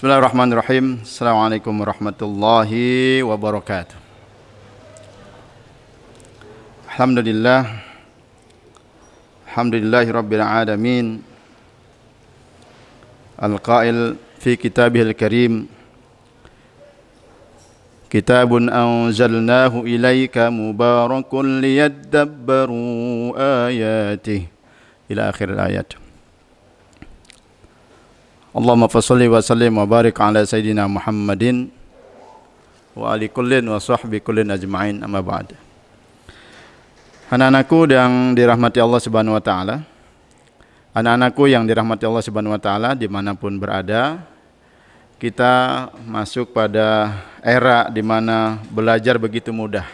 Bismillahirrahmanirrahim. Assalamualaikum warahmatullahi wabarakatuh. Alhamdulillahi rabbil alamin. Al-qail fi kitabihil karim, kitabun anzalnahu ilaika mubarakun liyadabbaru ayatih, ila akhir ayat. Allahumma fassalli wa sallim wa barik ala sayyidina Muhammadin wa ali kullin wa sahbi kullin ajma'in, amma ba'd. Anak-anakku yang dirahmati Allah Subhanahu wa taala, anak-anakku yang dirahmati Allah Subhanahu wa taala dimanapun berada, kita masuk pada era di mana belajar begitu mudah.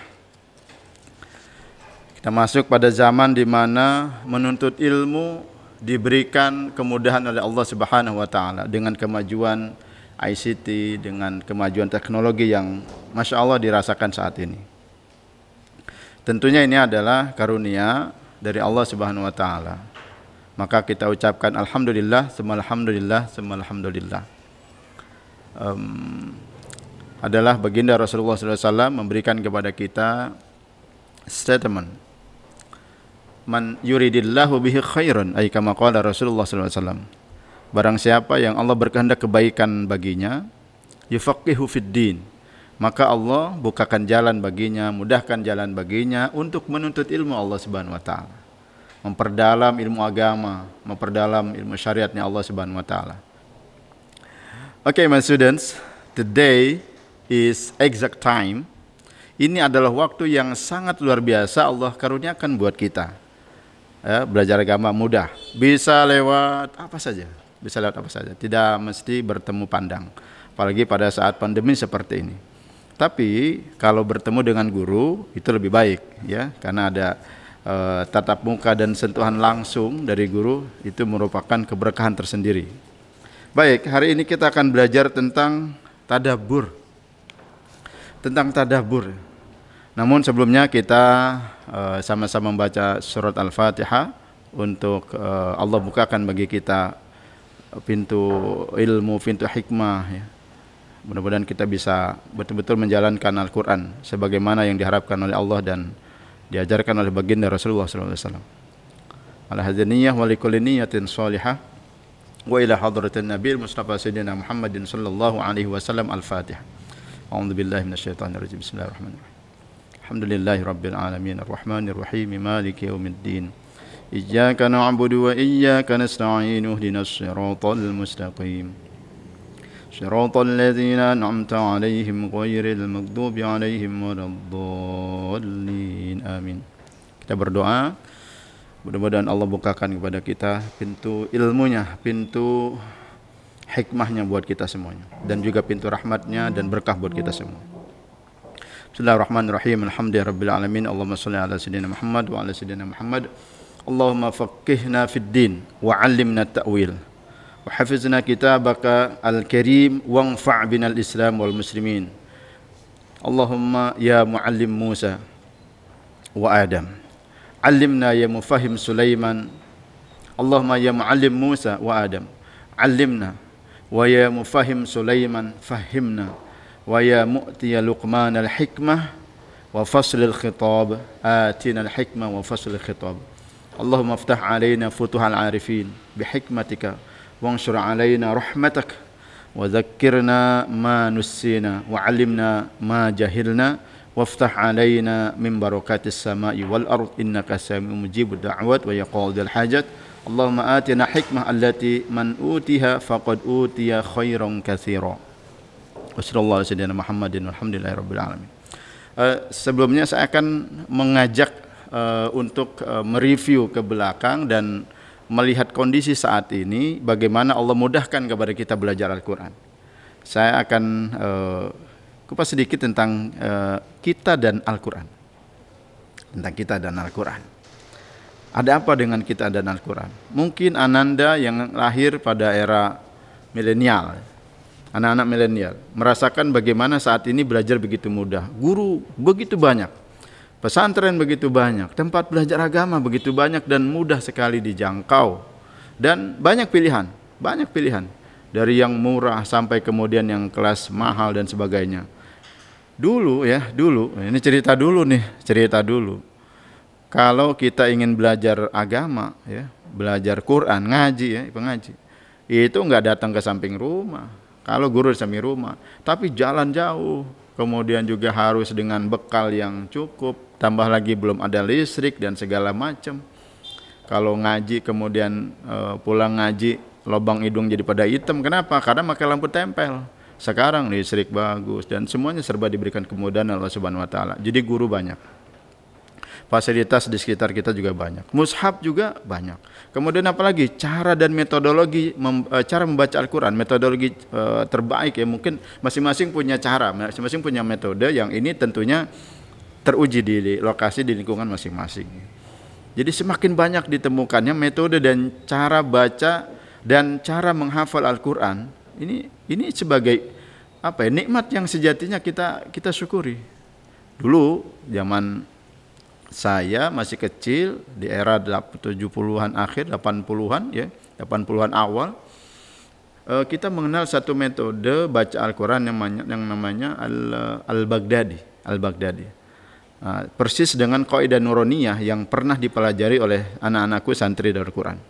Kita masuk pada zaman di mana menuntut ilmu diberikan kemudahan oleh Allah Subhanahu wa taala dengan kemajuan ICT, dengan kemajuan teknologi yang Masya Allah dirasakan saat ini. Tentunya ini adalah karunia dari Allah Subhanahu wa taala. Maka kita ucapkan alhamdulillah, semua alhamdulillah, semua alhamdulillah. Adalah baginda Rasulullah SAW memberikan kepada kita statement, man yuridillahu bihi khairan, ay kama qala Rasulullah SAW. Barang siapa yang Allah berkehendak kebaikan baginya, yufaqihu fid din, maka Allah bukakan jalan baginya, mudahkan jalan baginya untuk menuntut ilmu Allah Subhanahu wa taala, memperdalam ilmu agama, memperdalam ilmu syariatnya Allah Subhanahu wa taala. Okay, my students, today is exact time. Ini adalah waktu yang sangat luar biasa Allah karuniakan buat kita. Belajar agama mudah, bisa lewat apa saja, tidak mesti bertemu pandang, apalagi pada saat pandemi seperti ini. Tapi kalau bertemu dengan guru itu lebih baik, ya, karena ada tatap muka dan sentuhan langsung dari guru, itu merupakan keberkahan tersendiri. Baik, hari ini kita akan belajar tentang tadabbur, Namun sebelumnya kita sama-sama membaca surat Al-Fatihah untuk Allah bukakan bagi kita pintu ilmu, pintu hikmah, ya. Mudah-mudahan kita bisa betul-betul menjalankan Al-Quran sebagaimana yang diharapkan oleh Allah dan diajarkan oleh baginda Rasulullah SAW. Ala hadziniyah wa likulli niyatin shalihah wa ila hadratin Nabi Mustafa Sayyidina Muhammadin sallallahu alaihi wasallam. Al-Fatihah. A'udzu billahi minasyaitonir rajim. Bismillahirrahmanirrahim. Alhamdulillahi rabbil alamin, arrahmanir rahim, maliki yaumiddin. Iyyaka na'budu wa iyyaka nasta'in, ihdinas siratal mustaqim. Siratal ladzina an'amta 'alaihim ghairil maghdubi 'alaihim waladdallin. Amin. Kita berdoa, mudah-mudahan Allah bukakan kepada kita pintu ilmunya, pintu hikmahnya buat kita semuanya, dan juga pintu rahmatnya dan berkah buat kita semua. Bismillahirrahmanirrahim. Alhamdulillahirabbil alamin. Allahumma shalli ala sayyidina Muhammad wa ala sayyidina Muhammad. Allahumma faqqihna fid din wa 'allimna at-ta'wil wa hafizna kitabaka al-karim wanfa' binal islam wal muslimin. Allahumma ya muallim Musa wa Adam, 'allimna ya mufahhim Sulaiman. Allahumma ya muallim Musa wa Adam, 'allimna, wa ya mufahhim Sulaiman fahhimna, wa ya mu'tiya Luqman al-hikmah wa fasl al-khitab atina al-hikmah wa fasl al-khitab. Allahumma aftah alaina futuhal arifin bihikmatika wanshur alaina rahmatak wa dhakkirna ma nussina wa 'allimna ma jahilna waftah alaina min barakatis samai wal ard innaka sami'un mujibud da'wat wa yaqadil hajat. Allahumma atina hikmah allati man utiha faqad utiya khairan katsira. Wassallallahu alaihi wasallam Muhammadin walhamdulillahirabbil alamin. Sebelumnya saya akan mengajak untuk mereview ke belakang dan melihat kondisi saat ini, bagaimana Allah mudahkan kepada kita belajar Al-Quran. Saya akan kupas sedikit tentang kita dan Al-Quran. Tentang kita dan Al-Quran. Ada apa dengan kita dan Al-Quran? Mungkin Ananda yang lahir pada era milenial, anak-anak milenial, merasakan bagaimana saat ini belajar begitu mudah. Guru begitu banyak, pesantren begitu banyak, tempat belajar agama begitu banyak dan mudah sekali dijangkau. Dan banyak pilihan. dari yang murah sampai kemudian yang kelas mahal dan sebagainya. Dulu ya, dulu, ini cerita dulu nih, cerita dulu. Kalau kita ingin belajar agama ya, belajar Quran, ngaji ya, pengaji, itu nggak datang ke samping rumah. Kalau guru di samping rumah, tapi jalan jauh, kemudian juga harus dengan bekal yang cukup, tambah lagi belum ada listrik dan segala macam. Kalau ngaji kemudian pulang ngaji, lubang hidung jadi pada hitam, kenapa? Karena pakai lampu tempel. Sekarang listrik bagus dan semuanya serba diberikan kemudahan Allah Subhanahu wa taala. Jadi guru banyak. Fasilitas di sekitar kita juga banyak. Mushaf juga banyak. Kemudian apalagi cara dan metodologi cara membaca Al-Qur'an, metodologi terbaik ya, mungkin masing-masing punya cara, masing-masing punya metode yang ini tentunya teruji di lokasi di lingkungan masing-masing. Jadi semakin banyak ditemukannya metode dan cara baca dan cara menghafal Al-Qur'an. Ini sebagai apa ya, nikmat yang sejatinya kita syukuri. Dulu zaman saya masih kecil di era 70-an akhir, 80-an ya, 80-an awal, kita mengenal satu metode baca Al-Qur'an yang namanya Al-Baghdadi. Persis dengan kaidah nuroniyah yang pernah dipelajari oleh anak-anakku santri Darul Quran.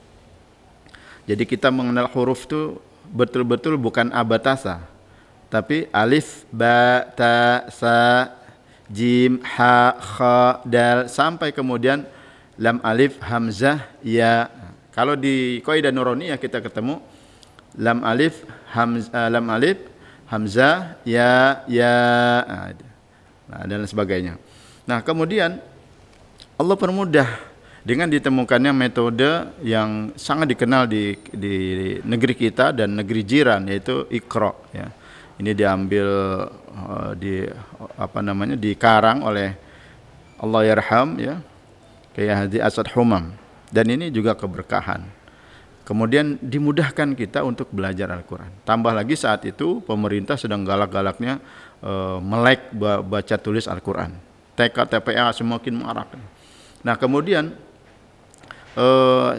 Jadi kita mengenal huruf itu betul-betul bukan abatasa, tapi alif, ba, ta, sa, jim, ha, kha, dal, sampai kemudian lam alif, hamzah, ya. Kalau di kaidah nuroniyah kita ketemu lam alif, hamzah, ya, nah, dan sebagainya. Nah, kemudian Allah permudah dengan ditemukannya metode yang sangat dikenal di negeri kita dan negeri jiran, yaitu Iqra ya. Ini diambil dikarang oleh Allah yarham ya, Kyai Haji Asad Humam, dan ini juga keberkahan. Kemudian dimudahkan kita untuk belajar Al-Qur'an. Tambah lagi saat itu pemerintah sedang galak-galaknya melek baca tulis Al-Qur'an. TK TPA semakin marak. Nah, kemudian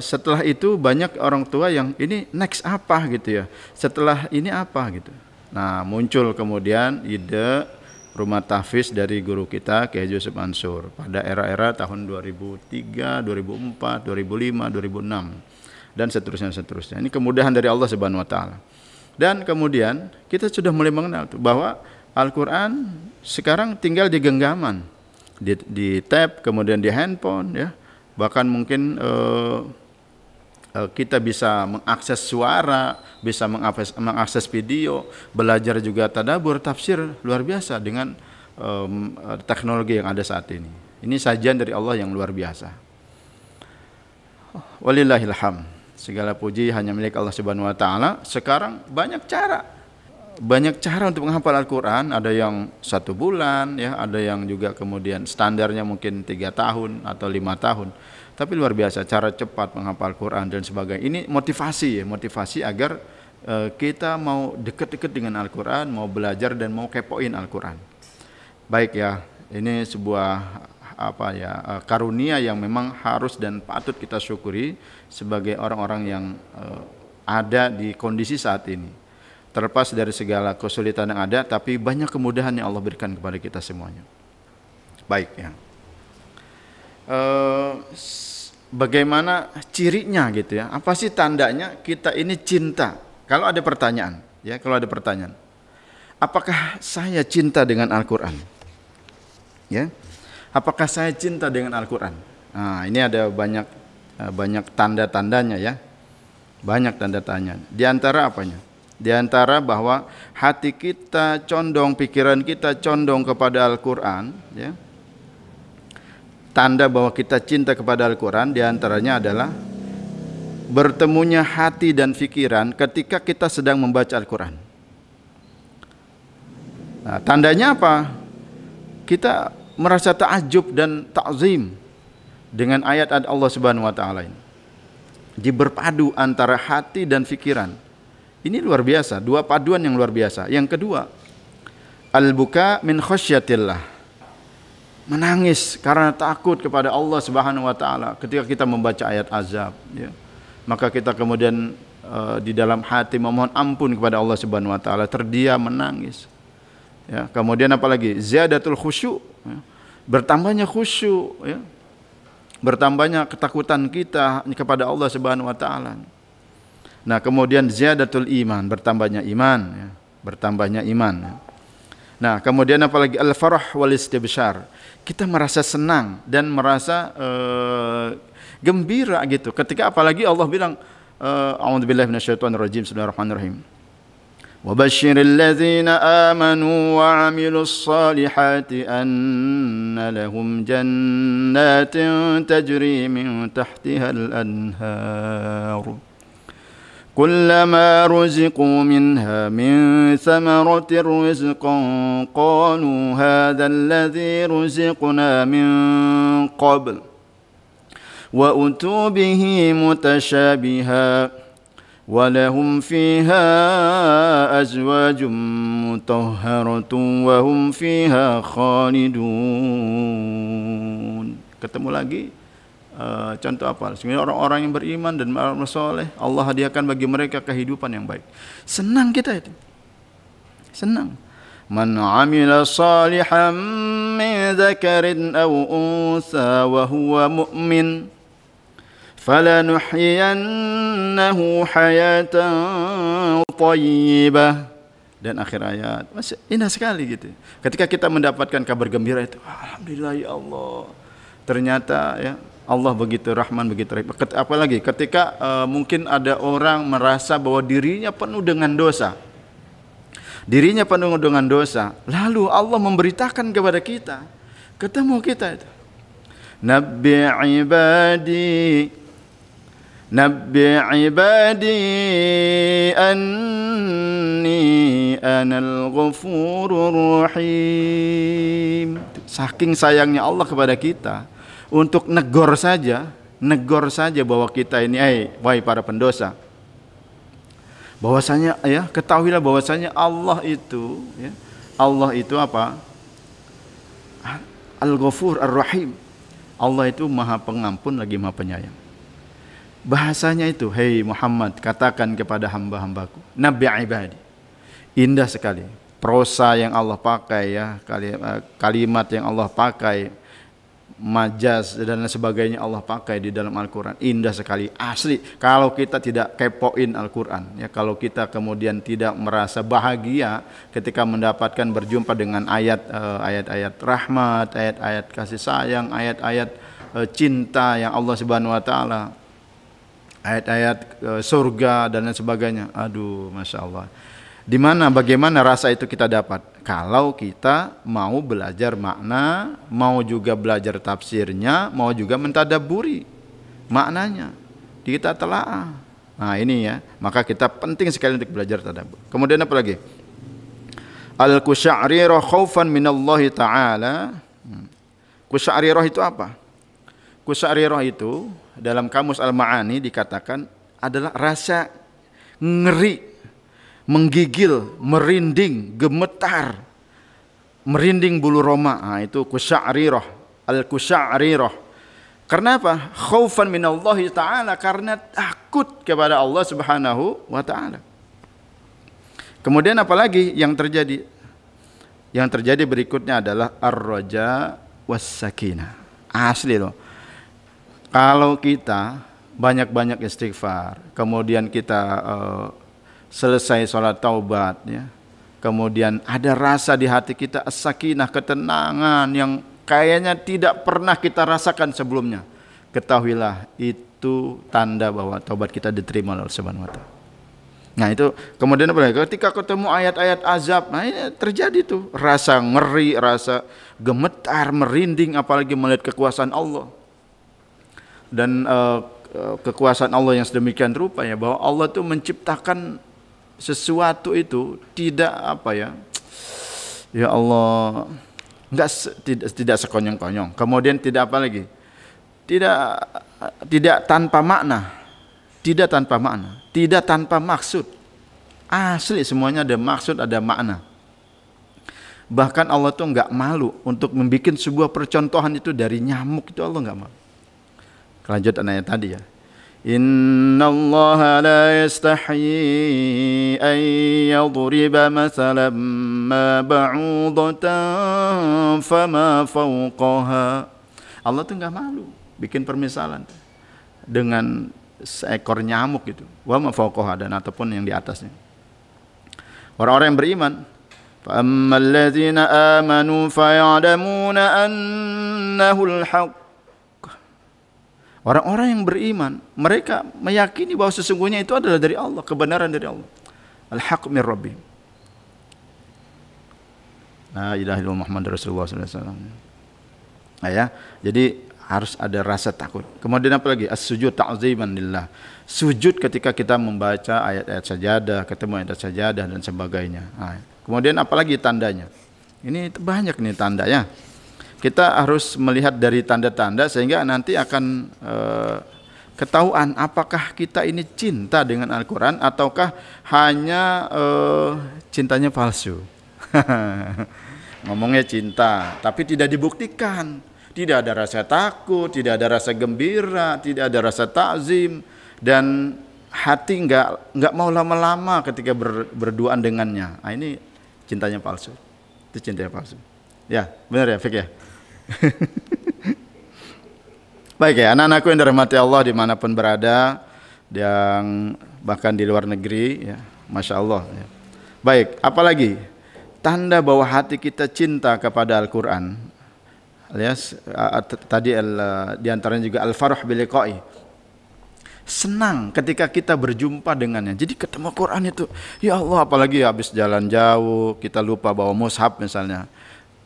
setelah itu banyak orang tua yang ini next apa gitu ya, setelah ini apa gitu. Nah, muncul kemudian ide rumah tahfiz dari guru kita Kyai Yusuf Mansur pada era-era tahun 2003, 2004, 2005, 2006 dan seterusnya. Ini kemudahan dari Allah Subhanahu wa taala. Dan kemudian kita sudah mulai mengenal tuh bahwa Al-Qur'an sekarang tinggal di genggaman, di tab, kemudian di handphone ya. Bahkan mungkin kita bisa mengakses suara, bisa mengakses video, belajar juga tadabbur, tafsir, luar biasa dengan teknologi yang ada saat ini. Ini sajian dari Allah yang luar biasa. Walillahilham. Segala puji hanya milik Allah Subhanahu wa taala. Sekarang banyak cara untuk menghafal Al-Qur'an. Ada yang 1 bulan ya, ada yang juga kemudian standarnya mungkin 3 tahun atau 5 tahun. Tapi luar biasa cara cepat menghafal Al-Qur'an dan sebagainya. Ini motivasi agar kita mau dekat-dekat dengan Al-Qur'an, mau belajar dan mau kepoin Al-Qur'an. Baik ya, ini sebuah karunia yang memang harus dan patut kita syukuri sebagai orang-orang yang ada di kondisi saat ini. Terlepas dari segala kesulitan yang ada, tapi banyak kemudahan yang Allah berikan kepada kita semuanya. Baik ya. Bagaimana cirinya gitu ya? Apa sih tandanya kita ini cinta? Kalau ada pertanyaan, apakah saya cinta dengan Al-Qur'an? Ya. Apakah saya cinta dengan Al-Qur'an? Nah, ini ada banyak tanda-tandanya ya. Banyak tanda-tanya. Di antara apanya? Di antara bahwa hati kita condong, pikiran kita condong kepada Al-Qur'an ya. Tanda bahwa kita cinta kepada Al-Qur'an di antaranya adalah bertemunya hati dan pikiran ketika kita sedang membaca Al-Qur'an. Nah, tandanya apa? Kita merasa ta'ajub dan ta'zim dengan ayat-ayat Allah Subhanahu wa taala ini. Berpadu antara hati dan pikiran. Ini luar biasa, dua paduan yang luar biasa. Yang kedua, al-buka min khasyatillah. Menangis karena takut kepada Allah Subhanahu wa taala ketika kita membaca ayat azab ya. Maka kita kemudian di dalam hati memohon ampun kepada Allah Subhanahu wa taala, terdiam menangis. Ya, kemudian apalagi ziyadatul khusyuk, ya, bertambahnya khusyuk, ya, bertambahnya ketakutan kita kepada Allah Subhanahu wa taala. Nah, kemudian ziyadatul iman, bertambahnya iman, ya, bertambahnya iman. Ya. Nah, kemudian apalagi al-farah wal istibsyar. Kita merasa senang dan merasa gembira gitu. Ketika apalagi Allah bilang a'udzubillahi minasyaitonirrajim, bismillahirrahmanirrahim. Wa basyiril ladzina amanu wa 'amilus solihati anna lahum jannatin tajri min tahtihal anhar. كلما رزقوا منها من ثمرة رزقا قالوا هذا الذي رزقنا من قبل وأتوا به متشابها ولهم فيها أزواج مطهرة وهم فيها خالدون. Ketemu lagi contoh apa? Sebenarnya orang-orang yang beriman dan beramal soleh, Allah hadiahkan bagi mereka kehidupan yang baik. Senang kita itu. Senang. Man 'amila salihan min dzakarin aw untha wa huwa mu'min falanuhyiyannahu hayatan thayyibah. Dan akhir ayat. Masih indah sekali gitu. Ketika kita mendapatkan kabar gembira itu, alhamdulillah ya Allah. Ternyata ya Allah begitu rahman, begitu rahim. Apalagi ketika mungkin ada orang merasa bahwa dirinya penuh dengan dosa. Dirinya penuh dengan dosa. Lalu Allah memberitakan kepada kita. Ketemu kita itu. Nabbi ibadi anni anal ghafurur rahim. Saking sayangnya Allah kepada kita, untuk negor saja bahwa kita ini, wahai para pendosa, bahwasanya ya, ketahuilah bahwasanya Allah itu apa? Al-Ghafur Ar-Rahim. Allah itu Maha Pengampun lagi Maha Penyayang. Bahasanya itu, hei Muhammad, katakan kepada hamba-hambaku, Nabi ibadi. Indah sekali prosa yang Allah pakai, ya, kalimat yang Allah pakai, majaz dan sebagainya Allah pakai di dalam Al-Quran. Indah sekali, asli. Kalau kita tidak kepoin Al-Quran, ya, kalau kita kemudian tidak merasa bahagia ketika mendapatkan berjumpa dengan ayat-ayat rahmat, ayat-ayat kasih sayang, ayat-ayat cinta yang Allah Subhanahu wa taala, ayat-ayat surga dan lain sebagainya. Aduh, Masya Allah. Bagaimana rasa itu kita dapat? Kalau kita mau belajar makna, mau juga belajar tafsirnya, mau juga mentadaburi maknanya, kita telaah. Nah ini ya, maka kita penting sekali untuk belajar tadabbur. Kemudian apa lagi? Al-Qusya'rirah khaufan minallahi ta'ala. Qusya'rirah itu apa? Qusya'rirah itu dalam kamus Al-Ma'ani dikatakan adalah rasa ngeri, menggigil, merinding, gemetar, merinding bulu roma. Nah, itu qusya'rirah, al-qusya'rirah. Karena apa? Khaufan minallahi ta'ala, karena takut kepada Allah Subhanahu wa ta'ala. Kemudian apalagi yang terjadi? Yang terjadi berikutnya adalah ar-raja was-sakinah. Asli loh. Kalau kita banyak-banyak istighfar, kemudian kita selesai sholat taubat, ya, kemudian ada rasa di hati kita as-sakinah, ketenangan yang kayaknya tidak pernah kita rasakan sebelumnya, ketahuilah itu tanda bahwa taubat kita diterima oleh Allah Subhanahu wa taala. Nah itu kemudian ketika ketemu ayat-ayat azab, nah ini terjadi tuh rasa ngeri, rasa gemetar, merinding, apalagi melihat kekuasaan Allah dan kekuasaan Allah yang sedemikian rupa, ya, bahwa Allah tuh menciptakan sesuatu itu tidak apa ya, ya Allah, tidak sekonyong-konyong. Kemudian tidak apa lagi, tidak tanpa makna, tidak tanpa maksud. Asli semuanya ada maksud, ada makna. Bahkan Allah tuh nggak malu untuk membuat sebuah percontohan itu dari nyamuk, itu Allah nggak malu. Kelanjutan ayat tadi, ya, Innallaha la yastahyi an yadriba mathalan ma ba'udatan fama fawqaha. Allah tuh nggak malu bikin permisalan dengan seekor nyamuk gitu. Wa ma fawqaha, dan ataupun yang di atasnya. Orang-orang yang beriman, fa ammal ladzina amanu faya'lamuna annahul haqq. Orang-orang yang beriman, mereka meyakini bahwa sesungguhnya itu adalah dari Allah, kebenaran dari Allah. Al-haqq min Rabbih. La ilaha illallah Muhammadur Rasulullah sallallahu alaihi wasallam. Nah, ya, jadi harus ada rasa takut. Kemudian apa lagi? As-sujud ta'ziman lillah. Sujud ketika kita membaca ayat-ayat sajadah, ketemu ayat sajadah dan sebagainya. Nah, kemudian apalagi tandanya? Ini banyak nih tandanya. Kita harus melihat dari tanda-tanda sehingga nanti akan ketahuan apakah kita ini cinta dengan Al-Quran ataukah hanya cintanya palsu. Ngomongnya cinta tapi tidak dibuktikan, tidak ada rasa takut, tidak ada rasa gembira, tidak ada rasa takzim, dan hati nggak mau lama-lama ketika berduaan dengannya. Nah, ini cintanya palsu. Itu cintanya palsu. Ya, benar ya, Fik ya. Baik ya, anak-anakku yang dirahmati Allah dimanapun berada, yang bahkan di luar negeri, ya, masya Allah. Ya. Baik, apalagi tanda bahwa hati kita cinta kepada Al-Quran. Alias tadi diantaranya juga al-farah bil liqa'i. Senang ketika kita berjumpa dengannya. Jadi ketemu Quran itu, ya Allah, apalagi habis jalan jauh, kita lupa bawa mushaf misalnya.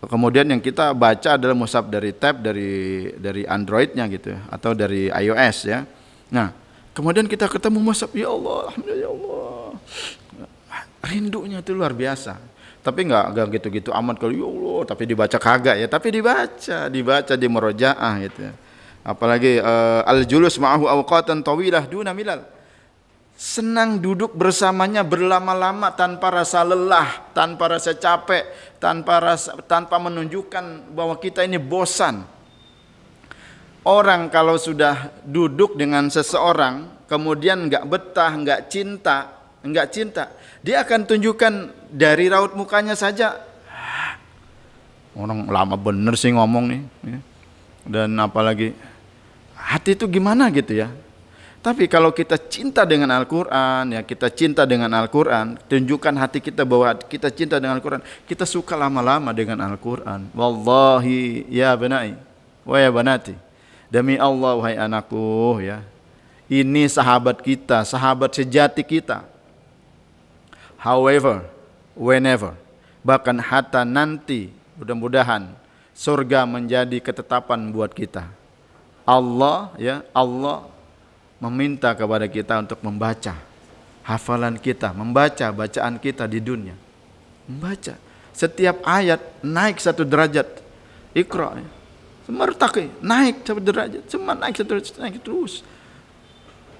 Kemudian yang kita baca adalah mushaf dari tab, dari Androidnya gitu, atau dari iOS ya. Nah, kemudian kita ketemu mushaf, ya Allah, alhamdulillah ya Allah. Rindunya itu luar biasa. Tapi enggak gitu-gitu amat kalau ya Allah, tapi dibaca kagak ya, tapi dibaca di murojaah gitu. Apalagi al-julus ma'ahu awqatan tawilah duna milal. Senang duduk bersamanya berlama-lama tanpa rasa lelah, tanpa rasa capek, tanpa menunjukkan bahwa kita ini bosan. Orang kalau sudah duduk dengan seseorang kemudian enggak betah, enggak cinta, dia akan tunjukkan dari raut mukanya saja. Orang lama bener sih ngomong nih, ya. Dan apalagi hati itu gimana gitu ya. Tapi kalau kita cinta dengan Al-Quran, ya, kita cinta dengan Al-Quran, tunjukkan hati kita bahwa kita cinta dengan Al-Quran, kita suka lama-lama dengan Al-Quran. Wallahi ya banai wa ya banati, demi Allah wahai anakku, ya, ini sahabat kita, sahabat sejati kita. However, whenever, bahkan hatta nanti, mudah-mudahan surga menjadi ketetapan buat kita. Allah, ya, Allah meminta kepada kita untuk membaca hafalan kita, membaca bacaan kita di dunia. Membaca setiap ayat naik satu derajat. Iqra, ya. Semertaki, naik satu derajat, naik satu derajat, naik terus.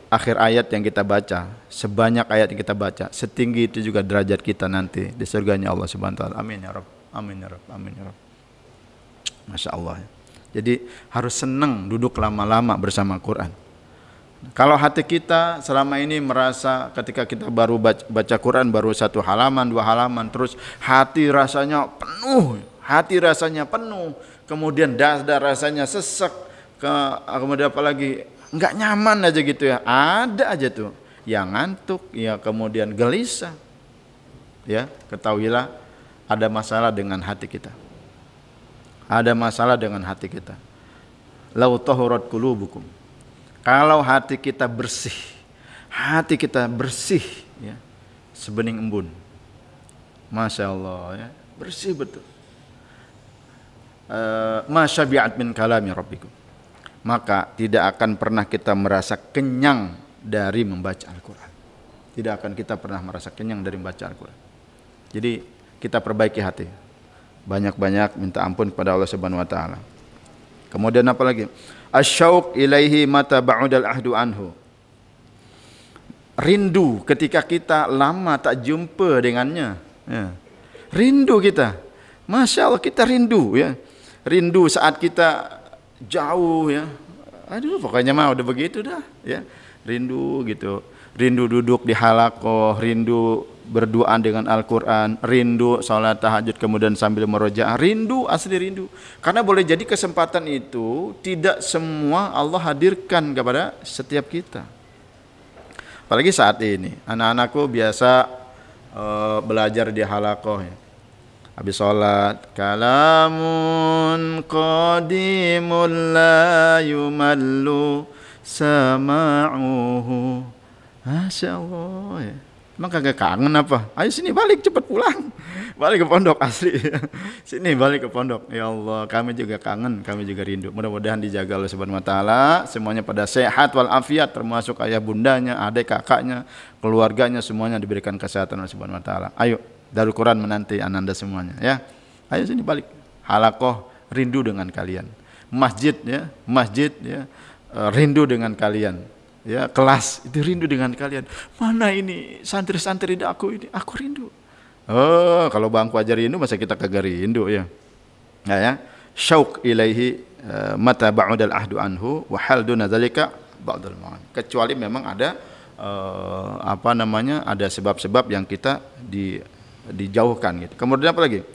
Akhir ayat yang kita baca, sebanyak ayat yang kita baca, setinggi itu juga derajat kita nanti di surganya Allah Subhanahu wa taala. Amin ya Rabb. Amin ya Rabb. Amin ya Rabb. Masya Allah. Jadi harus senang duduk lama-lama bersama Quran. Kalau hati kita selama ini merasa ketika kita baru baca Quran baru 1 halaman, 2 halaman, terus hati rasanya penuh, kemudian dada rasanya sesek, kemudian apalagi nggak nyaman aja gitu ya, ada aja tuh yang ngantuk, ya, kemudian gelisah, ya, ketahuilah ada masalah dengan hati kita. Ada masalah dengan hati kita. Lau tahurat qulubukum. Kalau hati kita bersih, ya, sebening embun. Masya Allah, ya, bersih betul. Masyabi'at min kalami rabbikum. Maka tidak akan pernah kita merasa kenyang dari membaca Al-Quran. Tidak akan kita pernah merasa kenyang dari membaca Al-Quran. Jadi kita perbaiki hati. Banyak-banyak minta ampun kepada Allah Subhanahu wa taala. Kemudian apa lagi? Asyauq ilaihi mata ba'udal ahdu anhu. Rindu ketika kita lama tak jumpa dengannya. Ya. Rindu kita. Masya Allah, kita rindu, ya. Rindu saat kita jauh, ya. Aduh, pokoknya mah udah begitu dah, ya. rindu gitu. Rindu duduk di halaqah, rindu berduaan dengan Al-Quran, rindu salat tahajud kemudian sambil merojaah, rindu, asli rindu. Karena boleh jadi kesempatan itu tidak semua Allah hadirkan kepada setiap kita. Apalagi saat ini, anak-anakku biasa belajar di halaqah ya. Habis sholat, kalamun qadimul la yumallu sama'uhu. Masya Allah ya. Emang kagak kangen apa? Ayo sini balik, cepat pulang. Balik ke pondok asli. Sini balik ke pondok. Ya Allah, kami juga kangen, kami juga rindu. Mudah-mudahan dijaga oleh Subhanahu wa taala, semuanya pada sehat walafiat, termasuk ayah bundanya, adik kakaknya, keluarganya, semuanya diberikan kesehatan oleh Subhanahu wa taala. Ayo, Darul Quran menanti ananda semuanya ya. Ayo sini balik. Halaqah rindu dengan kalian. Masjid ya, rindu dengan kalian. Ya, kelas itu rindu dengan kalian. Mana ini santri-santri aku ini, aku rindu. Oh, kalau bangku aja rindu, masa kita kagak rindu ya? Nah, ya, syauq ilaihi mata ba'udal ahdu anhu wa hal duna dzalika ba'dal ma'an. Kecuali memang ada ada sebab-sebab yang kita dijauhkan gitu. Kemudian apa lagi?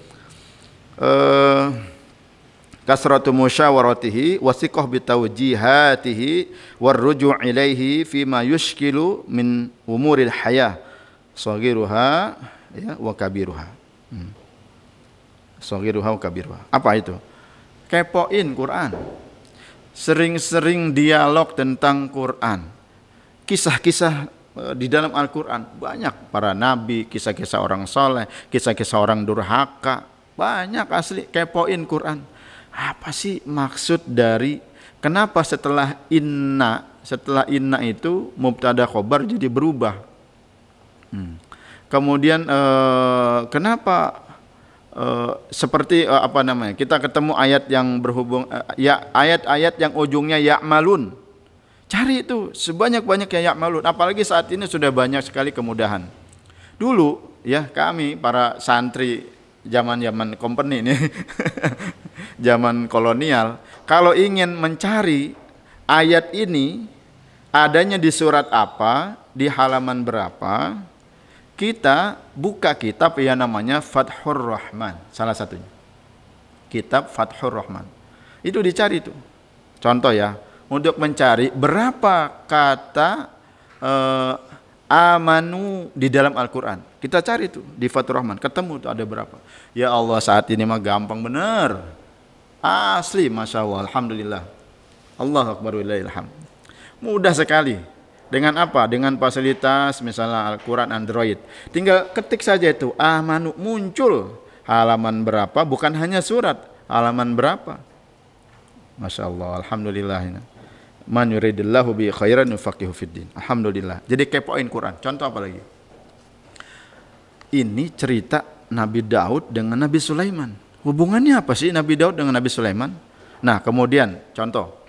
Kasratu musyawaratihi wasiqah bitawjihatihi warruju' ilaihi fima yushkilu min umuril hayah saghiruha ya wa kabiruha. Saghiruha wa kabiruha. Apa itu? Kepoin Quran. Sering-sering dialog tentang Quran. Kisah-kisah di dalam Al-Quran banyak, para nabi, kisah-kisah orang soleh, kisah-kisah orang durhaka, banyak asli. Kepoin Quran. Apa sih maksud dari kenapa setelah inna itu mubtada khobar jadi berubah? Kemudian kenapa seperti kita ketemu ayat yang berhubung ayat-ayat yang ujungnya ya'malun. Cari itu sebanyak-banyaknya ya'malun. Apalagi saat ini sudah banyak sekali kemudahan. Dulu ya kami para santri zaman company ini zaman kolonial, kalau ingin mencari ayat ini adanya di surat apa, di halaman berapa, kita buka kitab yang namanya Fathur Rahman, salah satunya. Kitab Fathur Rahman. Itu dicari itu. Contoh ya, untuk mencari berapa kata amanu di dalam Al-Quran. Kita cari itu di Fathur Rahman, ketemu tuh ada berapa. Ya Allah, saat ini mah gampang bener. Asli, Masya Allah, Alhamdulillah. Allahu Akbar walillahilhamd. Mudah sekali. Dengan apa? Dengan fasilitas misalnya Al-Quran Android. Tinggal ketik saja itu, amanu, muncul halaman berapa, bukan hanya surat, halaman berapa. Masya Allah, Alhamdulillah. Man yuridillahu bi khairan yufaqihu fiddin. Alhamdulillah. Jadi kepoin Quran. Contoh apa lagi? Ini cerita Nabi Daud dengan Nabi Sulaiman. Hubungannya apa sih Nabi Daud dengan Nabi Sulaiman? Nah, kemudian contoh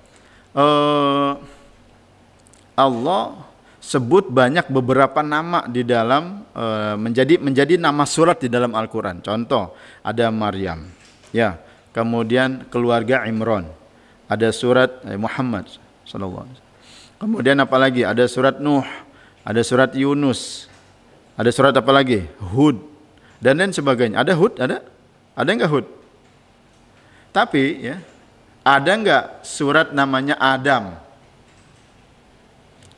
Allah sebut banyak beberapa nama di dalam menjadi nama surat di dalam Al-Quran. Contoh ada Maryam, ya, kemudian keluarga Imran, ada surat Muhammad sallallahu alaihi wasallam. Kemudian apa lagi? Ada surat Nuh, ada surat Yunus, ada surat apa lagi? Hud dan lain sebagainya. Ada Hud, ada enggak Hud? Tapi ya, ada enggak surat namanya Adam?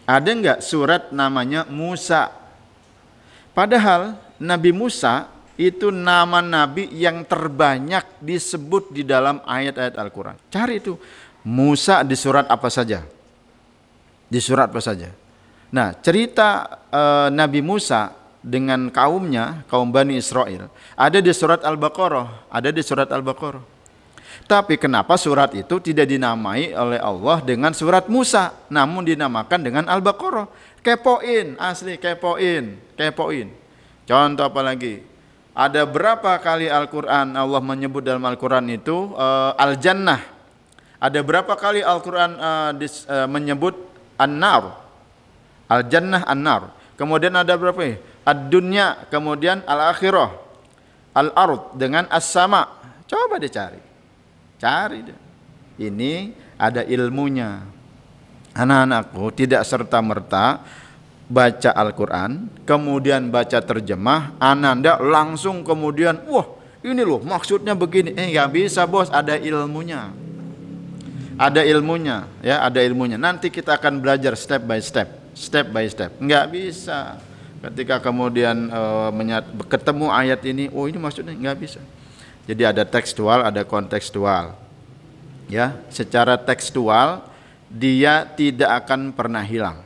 Ada enggak surat namanya Musa? Padahal Nabi Musa itu nama nabi yang terbanyak disebut di dalam ayat-ayat Al-Quran. Cari itu. Musa di surat apa saja? Di surat apa saja? Nah, cerita Nabi Musa dengan kaumnya, kaum Bani Israel, ada di surat Al-Baqarah, Tapi kenapa surat itu tidak dinamai oleh Allah dengan surat Musa, namun dinamakan dengan Al-Baqarah? Kepoin, asli kepoin. Contoh apa lagi? Ada berapa kali Al-Quran Allah menyebut dalam Al-Quran itu Al-Jannah? Ada berapa kali Al-Quran menyebut An-Nar? Al-Jannah, An-Nar. Kemudian ada berapa? Ad-dunya, kemudian al-akhirah, al-ard dengan as-sama. Coba dicari. Cari deh. Ini ada ilmunya. anak-anakku tidak serta-merta baca Al-Quran, kemudian baca terjemah, ananda langsung kemudian, wah ini loh maksudnya begini. Nggak bisa bos, ada ilmunya. Ada ilmunya, ya ada ilmunya. Nanti kita akan belajar step by step. Nggak bisa. Ketika kemudian ketemu ayat ini, oh ini maksudnya, nggak bisa. Jadi ada tekstual, ada kontekstual. Ya, secara tekstual dia tidak akan pernah hilang.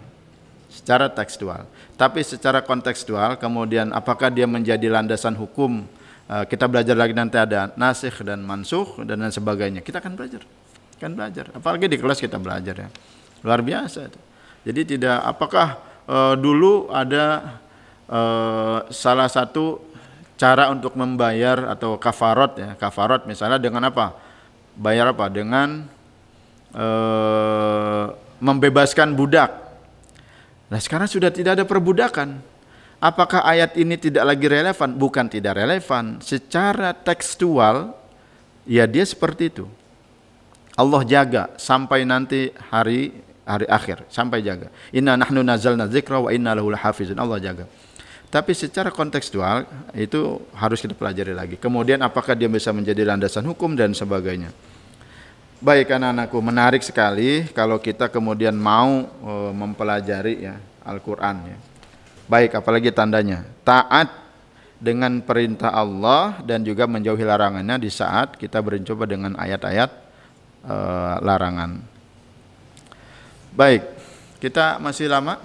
Secara tekstual. Tapi secara kontekstual, kemudian apakah dia menjadi landasan hukum? Kita belajar lagi nanti ada nasikh dan mansukh dan lain sebagainya. Kita akan belajar. Apalagi di kelas kita belajar ya, luar biasa itu. Jadi tidak, apakah dulu ada salah satu cara untuk membayar atau kafarot ya, kafarot misalnya dengan apa, bayar apa, dengan membebaskan budak. Nah sekarang sudah tidak ada perbudakan. Apakah ayat ini tidak lagi relevan? Bukan tidak relevan, secara tekstual ya dia seperti itu. Allah jaga sampai nanti hari akhir, sampai jaga. Inna nahnu nazzalna dzikra wa inna lahu lahafizun. Allah jaga. Tapi secara kontekstual itu harus kita pelajari lagi. Kemudian apakah dia bisa menjadi landasan hukum dan sebagainya. Baik anak-anakku, menarik sekali kalau kita kemudian mau mempelajari ya Al-Qur'an ya. Baik, apalagi tandanya taat dengan perintah Allah dan juga menjauhi larangannya di saat kita berjumpa dengan ayat-ayat larangan. Baik, kita masih lama?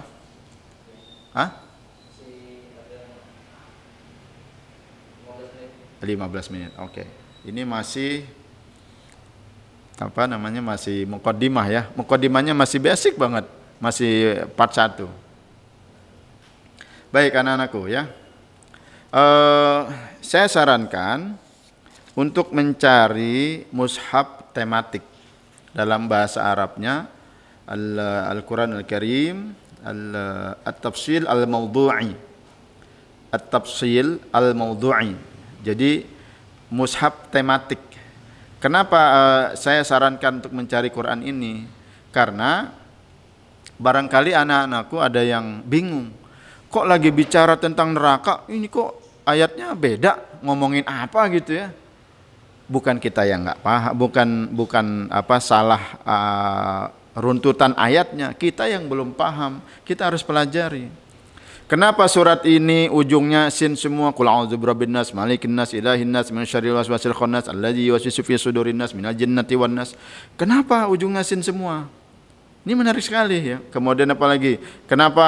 15 menit. Oke. Ini masih apa namanya? Masih muqaddimah ya. Muqaddimahnya masih basic banget, masih part 1. Baik anak-anakku ya. Saya sarankan untuk mencari mushaf tematik. Dalam bahasa Arabnya Al-Quran Al-Karim At-Tafsil Al-Mawdu'i. At-Tafsil Al-Mawdu'i. Jadi mushaf tematik. Kenapa saya sarankan untuk mencari Quran ini? Karena barangkali anak-anakku ada yang bingung. Kok lagi bicara tentang neraka, ini kok ayatnya beda, ngomongin apa gitu ya? Bukan kita yang nggak paham, bukan apa salah runtutan ayatnya, kita yang belum paham, kita harus pelajari. Kenapa surat ini ujungnya sin semua? Qul a'udzu birabbin nas, malikin nas, ilahin nas, min syarril waswasil khannas, alladzi yuwaswisu fi sudurin nas, minal jinnati wan nas. Kenapa ujungnya sin semua? Ini menarik sekali ya. Kemudian apa lagi? Kenapa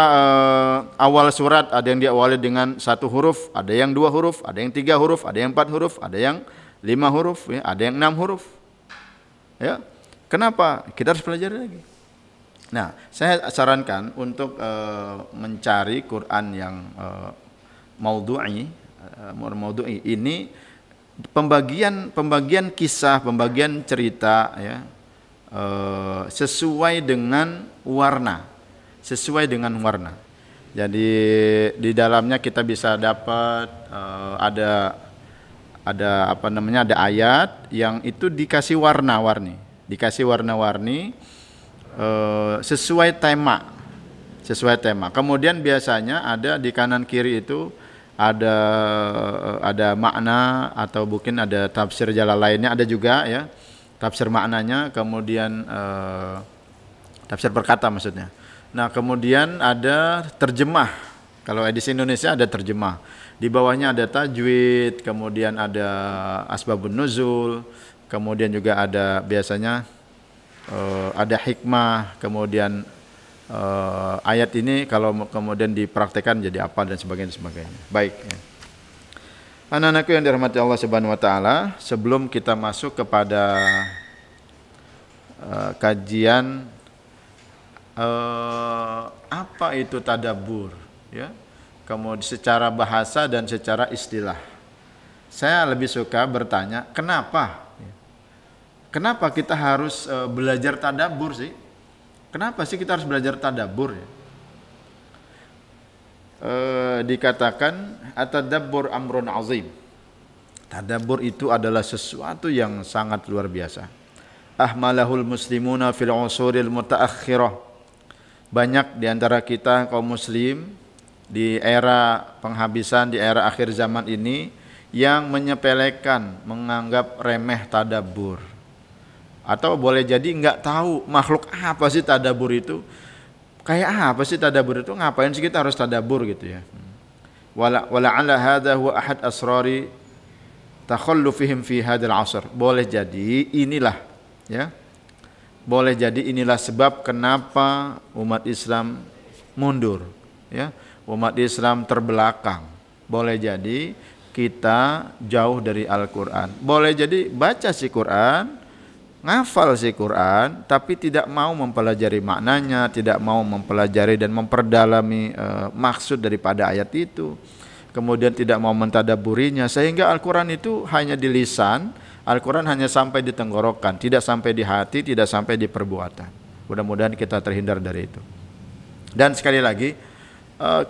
awal surat ada yang diawali dengan 1 huruf, ada yang 2 huruf, ada yang 3 huruf, ada yang 4 huruf, ada yang 5 huruf, ya, ada yang 6 huruf. Ya, kenapa? Kita harus pelajari lagi. Nah, saya sarankan untuk mencari Quran yang maudhu'i ini pembagian kisah, pembagian cerita, ya, sesuai dengan warna, Jadi di dalamnya kita bisa dapat ada apa namanya, ada ayat yang itu dikasih warna-warni sesuai tema. Kemudian biasanya ada di kanan kiri itu ada makna atau mungkin ada tafsir jalan lainnya, ada juga ya tafsir maknanya, kemudian tafsir perkata maksudnya. Nah kemudian ada terjemah. Kalau edisi Indonesia ada terjemah. Di bawahnya ada tajwid, kemudian ada asbabun nuzul, kemudian juga ada biasanya ada hikmah, kemudian ayat ini kalau kemudian dipraktekkan jadi apa dan sebagainya. Baik. Ya. Anak-anakku yang dirahmati Allah Subhanahu wa taala, sebelum kita masuk kepada kajian apa itu tadabbur, ya. Kemudian secara bahasa dan secara istilah. Saya lebih suka bertanya, kenapa? Kenapa kita harus belajar tadabbur sih? Kenapa sih kita harus belajar tadabbur ya? Dikatakan at-tadabbur amrun azim. Tadabbur itu adalah sesuatu yang sangat luar biasa. Ahmalahul muslimuna fil usuril mutaakhirah Banyak di antara kita kaum muslim di era penghabisan, di era akhir zaman ini yang menyepelekan, menganggap remeh tadabbur. Atau boleh jadi nggak tahu makhluk apa sih tadabbur itu. Kayak apa sih tadabbur itu? Ngapain sih kita harus tadabbur gitu ya. Wala'alla hadha huwa ahad asrari takhallufihim fi hadzal 'asr. Boleh jadi inilah ya. Boleh jadi inilah sebab kenapa umat Islam mundur ya. Umat Islam terbelakang. Boleh jadi kita jauh dari Al-Qur'an. Boleh jadi baca si Qur'an, ngafal si Quran, tapi tidak mau mempelajari maknanya, tidak mau mempelajari dan memperdalami maksud daripada ayat itu, kemudian tidak mau mentadabburinya, sehingga Al-Quran itu hanya di lisan, Al-Quran hanya sampai di tenggorokan, tidak sampai di hati, tidak sampai di perbuatan. Mudah-mudahan kita terhindar dari itu. Dan sekali lagi,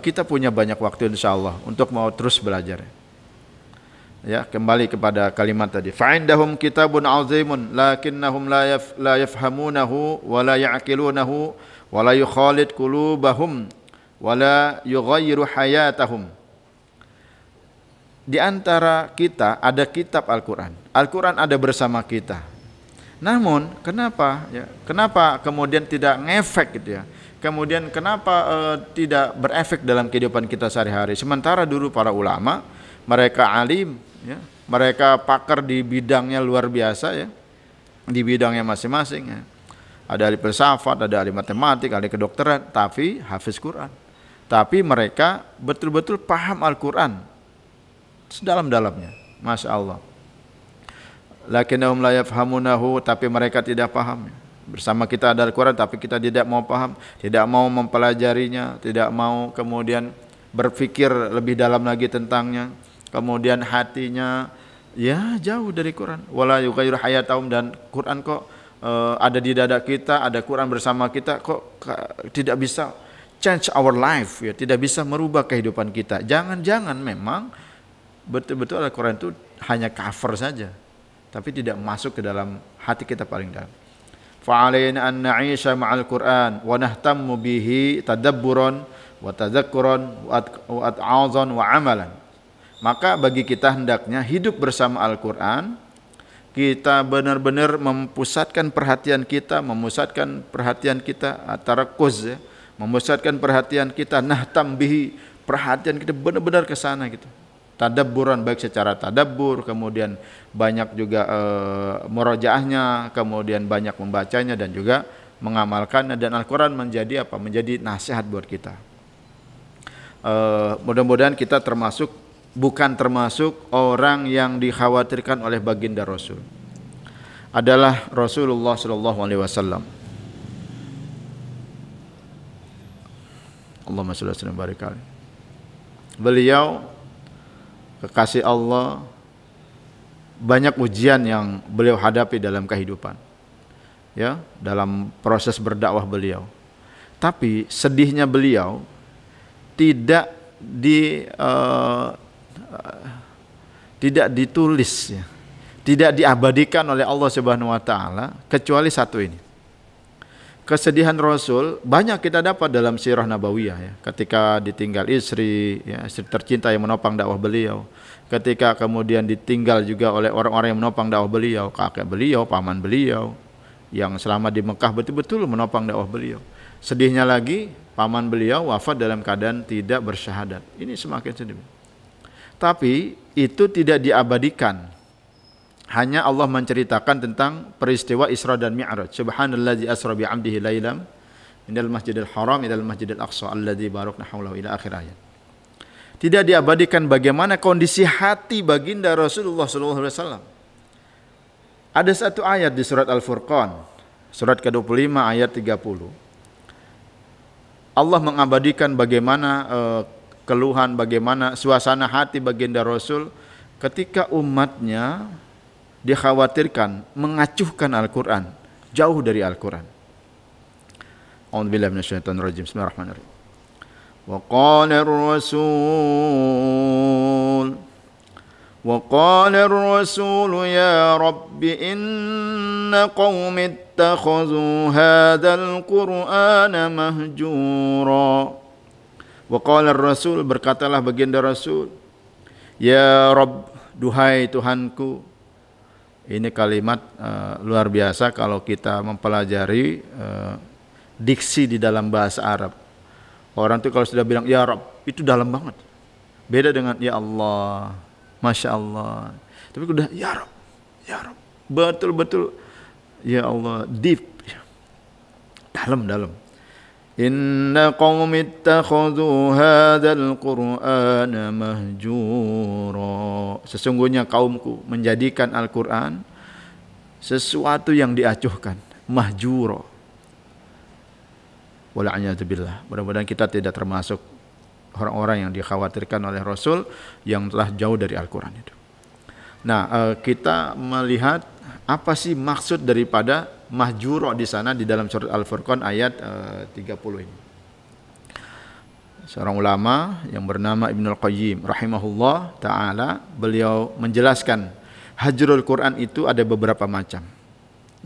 kita punya banyak waktu insya Allah untuk mau terus belajar. Ya, kembali kepada kalimat tadi. Fa'indahum kitabun 'azimun lakinnahum la yafhamunahu wa la ya'qilunahu wa la yukhalid qulubahum wa la yughayyiru hayatahum. Di antara kita ada kitab Al-Qur'an. Al-Qur'an ada bersama kita. Namun kenapa ya? Kenapa kemudian tidak ngefek gitu ya? Kemudian kenapa tidak berefek dalam kehidupan kita sehari-hari? Sementara dulu para ulama, mereka alim ya, mereka pakar di bidangnya luar biasa ya, di bidangnya masing-masing ya. Ada ahli filsafat, ada ahli matematik, ahli kedokteran, tapi hafiz Quran. Tapi mereka betul-betul paham Al-Quran sedalam-dalamnya, masya Allah. Lakinnahum la yafhamunahu, tapi mereka tidak paham. Bersama kita ada Al-Quran, tapi kita tidak mau paham, tidak mau mempelajarinya, tidak mau kemudian berpikir lebih dalam lagi tentangnya. Kemudian hatinya ya jauh dari Quran. Wala yughayyiru hayatahum, dan Quran kok ada di dada kita, ada Quran bersama kita, kok tidak bisa change our life ya, tidak bisa merubah kehidupan kita. Jangan-jangan memang betul-betul Al-Quran itu hanya cover saja, tapi tidak masuk ke dalam hati kita paling dalam. Fa'alaina an na'isha ma'al Quran wa nahtammu bihi tadabburan wa tadhakkuran wa at'azan wa amalan. Maka bagi kita hendaknya hidup bersama Al-Quran, kita benar-benar memusatkan perhatian kita, tarakuz ya, memusatkan perhatian kita, nahtam bihi, perhatian kita benar-benar ke sana gitu. Tadabburan, baik secara tadabbur, kemudian banyak juga murajaahnya, kemudian banyak membacanya dan juga mengamalkannya, dan Al-Quran menjadi apa? Menjadi nasihat buat kita. Mudah-mudahan kita bukan termasuk orang yang dikhawatirkan oleh baginda Rasul. Adalah Rasulullah sallallahu alaihi wasallam. Allahumma shalli wa sallim barik alaihi. Beliau kekasih Allah, banyak ujian yang beliau hadapi dalam kehidupan. Ya, dalam proses berdakwah beliau. Tapi sedihnya beliau tidak ditulis ya, tidak diabadikan oleh Allah Subhanahu wa taala, kecuali satu ini. Kesedihan Rasul banyak kita dapat dalam sirah nabawiyah ya, ketika ditinggal istri ya, istri tercinta yang menopang dakwah beliau, ketika kemudian ditinggal juga oleh orang-orang yang menopang dakwah beliau, kakek beliau, paman beliau yang selama di Mekah betul-betul menopang dakwah beliau. Sedihnya lagi, paman beliau wafat dalam keadaan tidak bersyahadat. Ini semakin sedih. Tapi itu tidak diabadikan. Hanya Allah menceritakan tentang peristiwa Isra dan Mi'raj. Subhanallazi asra bi'abdihi lailam minal masjidil haram ilal masjidil aqsa alladzi barakna haulahu ila akhir ayat. Tidak diabadikan bagaimana kondisi hati baginda Rasulullah sallallahu alaihi wasallam. Ada satu ayat di surat Al-Furqan, surat ke-25 ayat 30. Allah mengabadikan bagaimana keluhan, bagaimana suasana hati baginda Rasul ketika umatnya dikhawatirkan mengacuhkan Al-Quran, jauh dari Al-Quran. A'udzubillahi minasyaitonir rajim. Bismillahirrahmanirrahim. Wa qala ar-rasul وقال الرسول يا رب إن قوم اتخذوا هذا القرآن مهجورا. وقال الرسول, berkatalah baginda Rasul, ya Rabb, duhai Tuhanku. Ini kalimat luar biasa kalau kita mempelajari diksi di dalam bahasa Arab. Orang itu kalau sudah bilang ya Rabb, itu dalam banget. Beda dengan ya Allah, Masya Allah. Tapi udah ya Rabb, ya Rabb, betul-betul ya Allah, deep, dalam. Inna qaumi ittakhadhu hadzal qur'ana mahjura. Sesungguhnya kaumku menjadikan Al-Qur'an sesuatu yang diacuhkan, mahjura. Wala'iyadzubillah. Mudah-mudahan kita tidak termasuk orang-orang yang dikhawatirkan oleh Rasul yang telah jauh dari Al-Quran itu. Nah, kita melihat apa sih maksud daripada mahjuro di sana di dalam surat Al-Furqan ayat 30 ini. Seorang ulama yang bernama Ibnul Qayyim rahimahullah ta'ala, beliau menjelaskan hajrul Quran itu ada beberapa macam.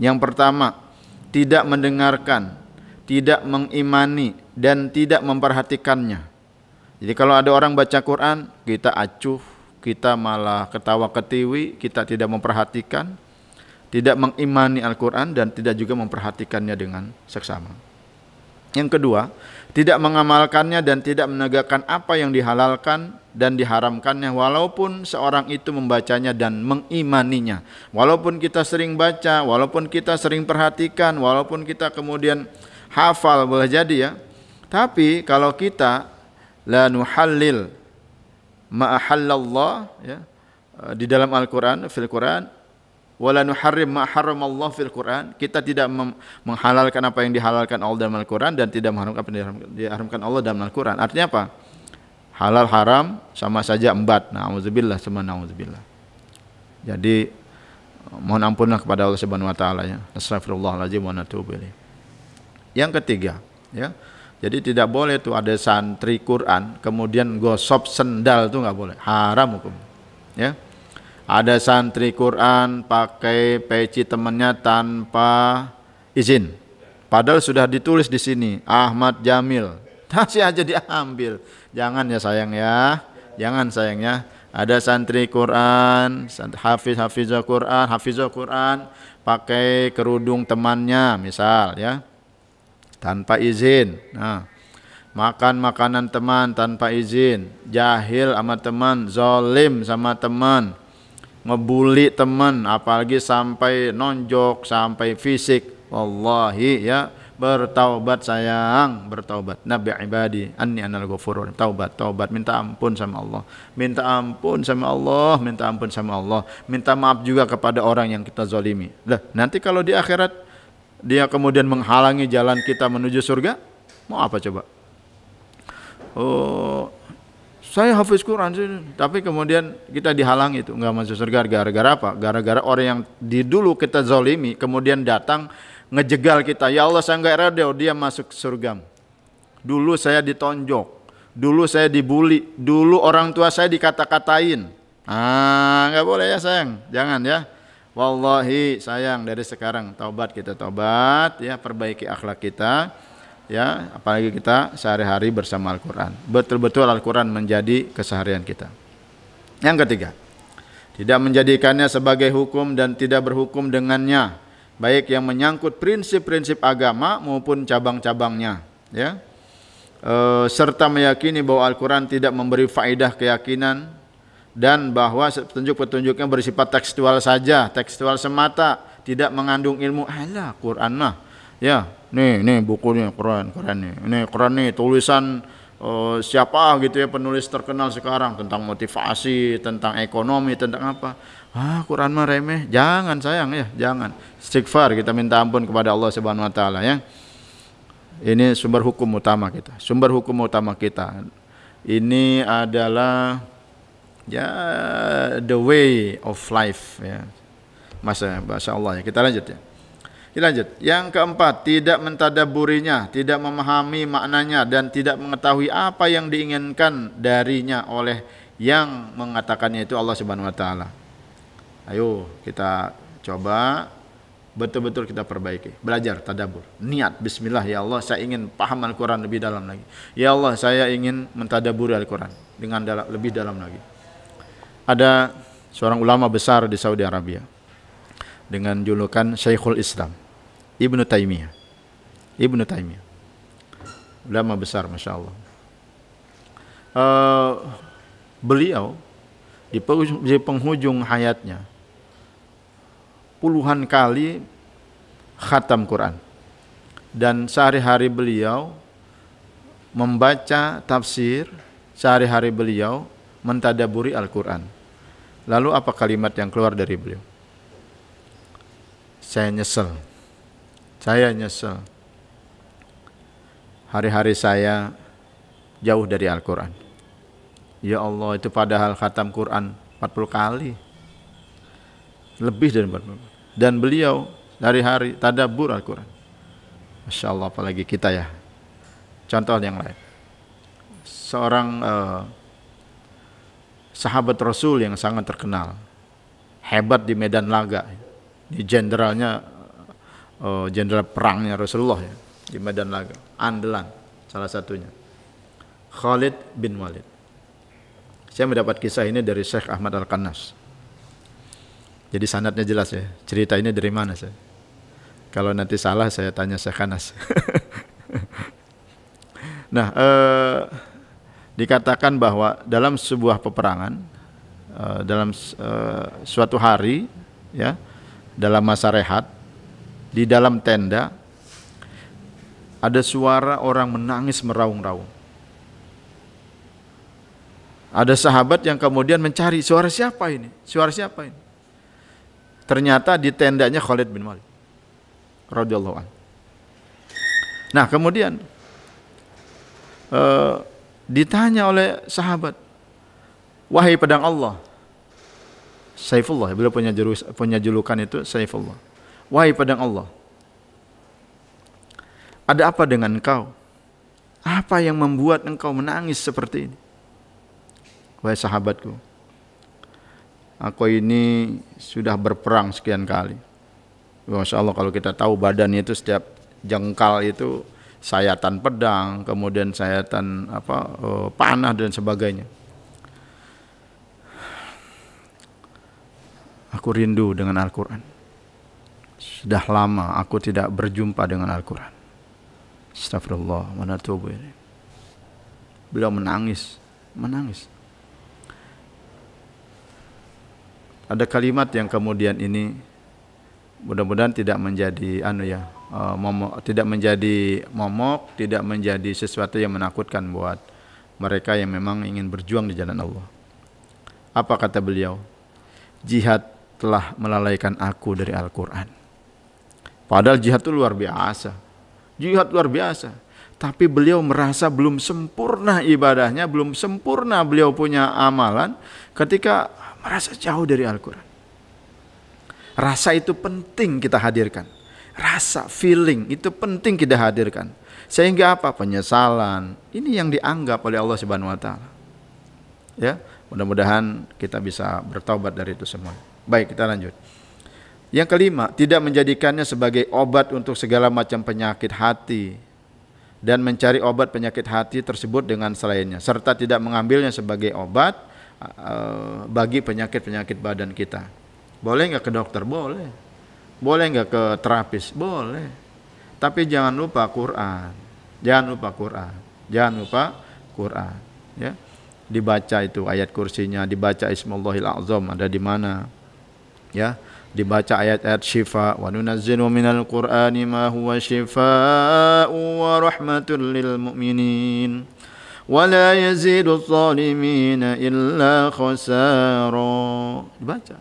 Yang pertama, tidak mendengarkan, tidak mengimani, dan tidak memperhatikannya. Jadi kalau ada orang baca Quran, kita acuh, kita malah ketawa ketiwi, kita tidak memperhatikan, tidak mengimani Al-Quran, dan tidak juga memperhatikannya dengan seksama. Yang kedua, tidak mengamalkannya dan tidak menegakkan apa yang dihalalkan dan diharamkannya, walaupun seorang itu membacanya dan mengimaninya. Walaupun kita sering baca, walaupun kita sering perhatikan, walaupun kita kemudian hafal, boleh jadi ya. Tapi kalau kita la nuhallil ma ahallallah ya, di dalam Al-Quran, fil Quran, wala nuharrim ma harramallah fil Quran, kita tidak menghalalkan apa yang dihalalkan Allah dalam Al-Quran dan tidak mengharamkan apa yang diharamkan Allah dalam Al-Quran. Artinya apa? Halal haram sama saja embat. Na'udzubillah, sama na'udzubillah. Jadi mohon ampunlah kepada Allah Subhanahu wa taala ya. Astaghfirullahaladzim wa natubu ilaih. Yang ketiga, ya. Jadi tidak boleh tuh ada santri Quran kemudian gosop sendal, tuh nggak boleh, haram hukum. Ya, ada santri Quran pakai peci temannya tanpa izin, padahal sudah ditulis di sini Ahmad Jamil, masih aja diambil. Jangan ya sayang ya, jangan sayang ya. Ada santri Quran, hafizah Quran pakai kerudung temannya misal ya, tanpa izin. Nah, makan makanan teman tanpa izin, jahil sama teman, zalim sama teman, ngebully teman, apalagi sampai nonjok, sampai fisik. Wallahi ya, bertaubat sayang, bertaubat. Nabi ibadi anni anal ghafurur. Taubat, minta ampun sama Allah. Minta ampun sama Allah, minta ampun sama Allah. Minta maaf juga kepada orang yang kita zalimi. Lah, nanti kalau di akhirat dia kemudian menghalangi jalan kita menuju surga, mau apa coba? Oh, saya hafiz Quran sih, tapi kemudian kita dihalangi itu nggak masuk surga. Gara-gara apa? Gara-gara orang yang di dulu kita zalimi kemudian datang ngejegal kita. Ya Allah, saya nggak reda dia masuk surga. Dulu saya ditonjok, dulu saya dibully, dulu orang tua saya dikata-katain. Nggak boleh ya sayang, jangan ya. Wallahi sayang, dari sekarang taubat, kita taubat ya, perbaiki akhlak kita ya, apalagi kita sehari-hari bersama Al-Quran, betul-betul Al-Quran menjadi keseharian kita. Yang ketiga, tidak menjadikannya sebagai hukum dan tidak berhukum dengannya, baik yang menyangkut prinsip-prinsip agama maupun cabang-cabangnya ya. Serta meyakini bahwa Al-Quran tidak memberi faedah keyakinan dan bahwa petunjuk-petunjuknya bersifat tekstual saja, tekstual semata, tidak mengandung ilmu. Alah, Quran mah ya, nih bukunya Quran nih, Quran nih tulisan siapa gitu ya, penulis terkenal sekarang tentang motivasi, tentang ekonomi, tentang apa. Quran mah remeh. Jangan sayang ya, jangan. Istighfar, kita minta ampun kepada Allah Subhanahu wa taala ya. Ini sumber hukum utama kita. Ini adalah ya the way of life ya. Masya Allah ya. Kita lanjut ya. Yang keempat, tidak mentadaburinya, tidak memahami maknanya dan tidak mengetahui apa yang diinginkan darinya oleh Yang mengatakannya itu Allah Subhanahu wa taala. Ayo kita coba betul-betul kita perbaiki. Belajar tadabbur. Niat bismillah, ya Allah saya ingin paham Al-Qur'an lebih dalam lagi. Ya Allah saya ingin mentadabburi Al-Qur'an dengan lebih dalam lagi. Ada seorang ulama besar di Saudi Arabia dengan julukan Syekhul Islam, Ibnu Taimiyah. Ibnu Taimiyah. Ulama besar, Masya Allah. Beliau di penghujung hayatnya puluhan kali khatam Quran, dan sehari-hari beliau membaca tafsir, sehari-hari beliau mentadaburi Al-Quran. Lalu apa kalimat yang keluar dari beliau? Saya nyesel, hari-hari saya jauh dari Al-Quran. Ya Allah, itu padahal khatam Quran 40 kali. Lebih dari 40. Dan beliau hari-hari tadabbur Al-Quran. Masya Allah, apalagi kita ya. Contoh yang lain. Seorang sahabat Rasul yang sangat terkenal. Hebat di medan laga. Di jenderalnya, jenderal perangnya Rasulullah ya. Di medan laga. Andalan salah satunya. Khalid bin Walid. Saya mendapat kisah ini dari Syekh Ahmad Al-Qannas. Jadi sanadnya jelas ya. Cerita ini dari mana saya? Kalau nanti salah saya tanya Syekh Anas. Nah, dikatakan bahwa dalam sebuah peperangan, dalam suatu hari, ya, dalam masa rehat, di dalam tenda ada suara orang menangis meraung-raung. Ada sahabat yang kemudian mencari suara siapa ini? Suara siapa ini? Ternyata di tendanya Khalid bin Walid radhiyallahu anhu. Nah, kemudian ditanya oleh sahabat, wahai pedang Allah, Saifullah, beliau punya julukan itu Saifullah. Wahai pedang Allah, ada apa dengan engkau? Apa yang membuat engkau menangis seperti ini? Wahai sahabatku, aku ini sudah berperang sekian kali. Masya Allah, kalau kita tahu badannya itu setiap jengkal itu sayatan pedang, kemudian sayatan panah dan sebagainya. Aku rindu dengan Al-Quran. Sudah lama aku tidak berjumpa dengan Al-Quran. Astagfirullah, wa natubu ilaih. Beliau menangis. Ada kalimat yang kemudian ini mudah-mudahan tidak menjadi tidak menjadi momok, tidak menjadi sesuatu yang menakutkan buat mereka yang memang ingin berjuang di jalan Allah. Apa kata beliau? Jihad telah melalaikan aku dari Al-Quran. Padahal jihad itu luar biasa. Jihad luar biasa. Tapi beliau merasa belum sempurna ibadahnya, belum sempurna beliau punya amalan ketika merasa jauh dari Al-Quran. Rasa itu penting kita hadirkan. Rasa, feeling itu penting kita hadirkan. Sehingga apa? Penyesalan. Ini yang dianggap oleh Allah Subhanahu wa taala. Ya, mudah-mudahan kita bisa bertaubat dari itu semua. Baik, kita lanjut. Yang kelima, tidak menjadikannya sebagai obat untuk segala macam penyakit hati dan mencari obat penyakit hati tersebut dengan selainnya, serta tidak mengambilnya sebagai obat bagi penyakit-penyakit badan kita. Boleh nggak ke dokter? Boleh. Boleh nggak ke terapis? Boleh. Tapi jangan lupa Quran. Jangan lupa Quran. Ya. Dibaca itu ayat kursinya, dibaca Ismullahil A'zam ada di mana. Ya. Dibaca ayat-ayat syifa, wa nunazzilu minal Qur'ani ma huwa syifaa'un wa rahmatul lil mu'minin. Wala yazidu zalimina illa khasara. Dibaca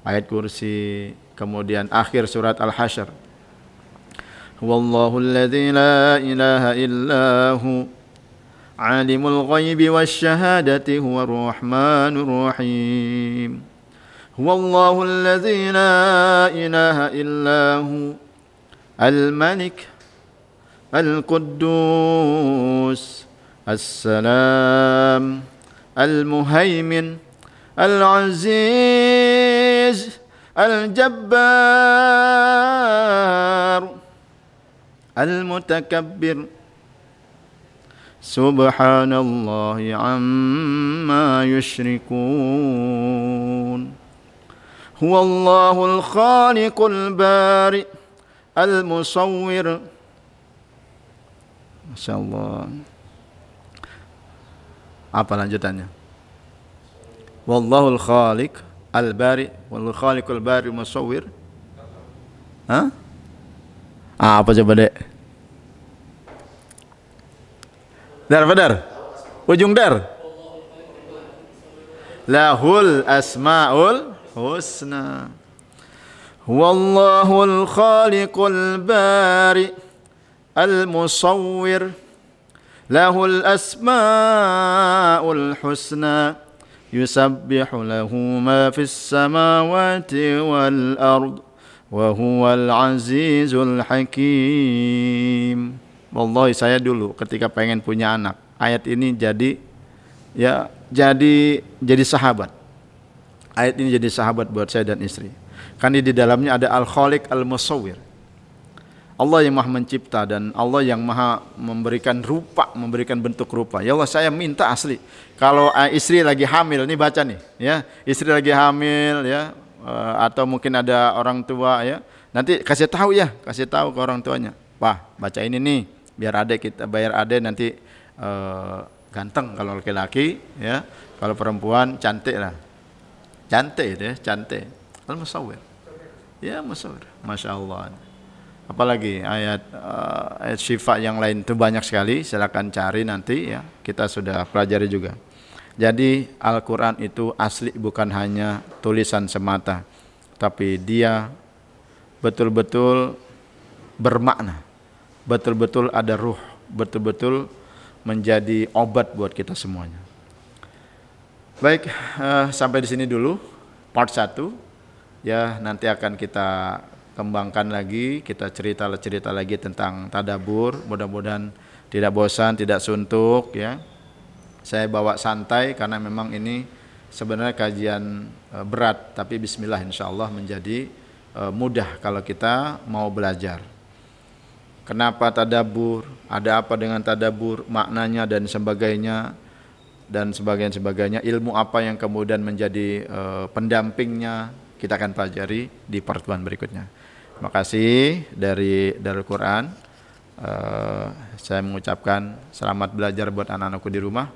ayat kursi, kemudian akhir surat Al-Hasyr, Huwallahu alladzi la ilaha illahu alimul ghaibi wasyahadati huwar rahmanur rahim. Huwallahu alladzi la ilaha illahu al-malik al-quddus السلام Al-Muhaimin, Al-Aziz, Al-Jabbar, Al-Mutakabbir. Subhanallahi amma yushrikun. Huwallahul khaliqul bari al-musawwir. Masyaallah. Apa lanjutannya? Wallahul khaliq al-bari wal khaliqul bari musawwir. Hah? Apa coba, Dek? Dar. Ujung dar. Lahul asmaul husna. Wallahul khaliqul bari al-musawwir. Lahul asmaul husna. Yusabbihu lahu ma fis samawati wal ard. Wa huwal azizul hakim. Wallahi saya dulu ketika pengen punya anak, ayat ini jadi sahabat. Ayat ini jadi sahabat buat saya dan istri. Karena di dalamnya ada Al-Khaliq Al-Musawwir. Allah yang Maha mencipta dan Allah yang Maha memberikan rupa, memberikan bentuk rupa. Ya Allah, saya minta asli. Kalau istri lagi hamil, nih baca nih, ya. Istri lagi hamil, ya, atau mungkin ada orang tua, ya. Nanti kasih tahu ke orang tuanya. Pak, baca ini nih, biar adek kita bayar adek nanti ganteng kalau laki-laki, ya. Kalau perempuan cantik lah. Cantik deh, cantik. Al-Musawwir. Ya, Musawwir. Masya Allah. Apalagi ayat syifa yang lain itu banyak sekali, silakan cari nanti, ya. Kita sudah pelajari juga. Jadi Al-Quran itu asli bukan hanya tulisan semata, tapi dia betul-betul bermakna, betul-betul ada ruh, betul-betul menjadi obat buat kita semuanya. Baik, sampai di sini dulu part 1. Ya, nanti akan kita kembangkan lagi, kita cerita lagi tentang tadabbur. Mudah-mudahan tidak bosan, tidak suntuk, ya. Saya bawa santai karena memang ini sebenarnya kajian berat, tapi bismillah insyaallah menjadi mudah kalau kita mau belajar. Kenapa tadabbur? Ada apa dengan tadabbur? Maknanya dan sebagainya ilmu apa yang kemudian menjadi pendampingnya, kita akan pelajari di pertemuan berikutnya. Terima kasih dari Darul Quran. Saya mengucapkan selamat belajar buat anak-anakku di rumah,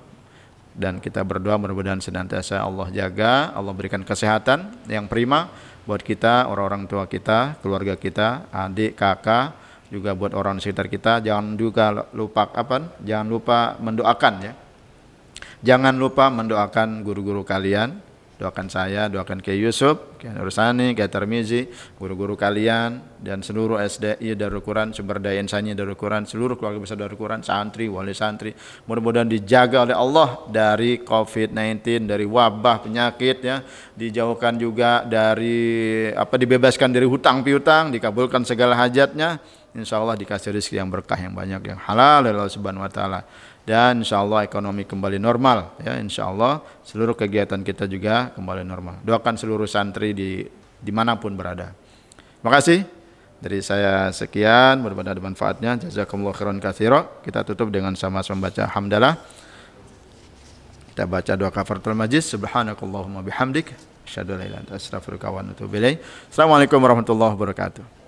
dan kita berdoa mudah-mudahan senantiasa Allah jaga, Allah berikan kesehatan yang prima buat kita, orang-orang tua kita, keluarga kita, adik, kakak, juga buat orang sekitar kita. Jangan lupa mendoakan, ya. Jangan lupa mendoakan guru-guru kalian. Doakan saya, doakan Kiai Yusuf, Kiai Nursani, Kiai Tarmizi, guru-guru kalian, dan seluruh SDI Darul Quran, sumber daya insani Darul Quran, seluruh keluarga besar Darul Quran, santri, wali santri. Mudah-mudahan dijaga oleh Allah dari COVID-19, dari wabah penyakit, ya. Dijauhkan juga dari dibebaskan dari hutang piutang, dikabulkan segala hajatnya. Insya Allah dikasih rezeki yang berkah, yang banyak, yang halal dari Allah Subhanahu Wa Taala. Dan insya Allah ekonomi kembali normal, ya. Insya Allah seluruh kegiatan kita juga kembali normal. Doakan seluruh santri dimanapun berada. Terima kasih dari saya, sekian, mudah-mudahan ada manfaatnya. Jazakumullah khairan katsira. Kita tutup dengan sama-sama baca hamdalah. Kita baca doa kafaratul majlis. Subhanakallahumma bihamdik, asyhadu an la ilaha illa anta astaghfiruka wa atubu ilaik. Assalamualaikum warahmatullahi wabarakatuh.